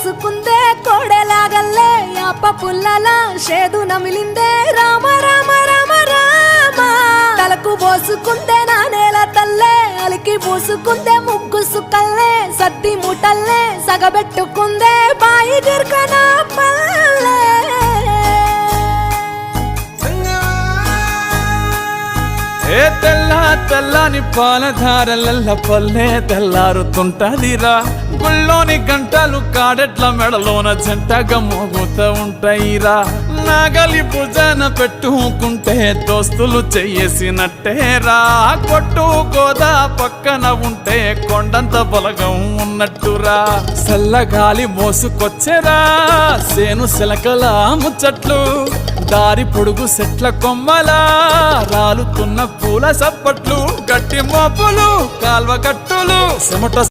పోసుకుందే కోడెలాగల్లే యాప పుల్లలా షేదు నమిలిందే రామ రామ రామ రామ తలకు పోసుకుందే నా నేల తల్లే అలికి పూసుకుందే ముగ్గు సుక్కల్లే సద్ది ముటల్లే సగబెట్టుకుందే బాయి గిర్కనా పల్లె ఏ తెల్ల తెల్లని పాలధారలల్ల పల్లె తెల్లారుతుంటదిరా గుళ్ళోని గంటలు కాడెట్ల మెడలోన జంటగా మోగుతూ ఉంటాయిరా నాగలి భుజాన పెట్టుకుంటే దోస్తులు చెయ్యేసినట్టేరా కొట్టు గోదా పక్కన ఉంటే కొండంత బలగం ఉన్నట్టురా చల్లగాలి మోసుకొచ్చెరా సేను శిలకల ముచ్చట్లు దారి పొడుగు సెట్ల కొమ్మలా రాలుతున్న పూల సప్పట్లు గట్టి మోపులు కాల్వ కట్టులు చెమట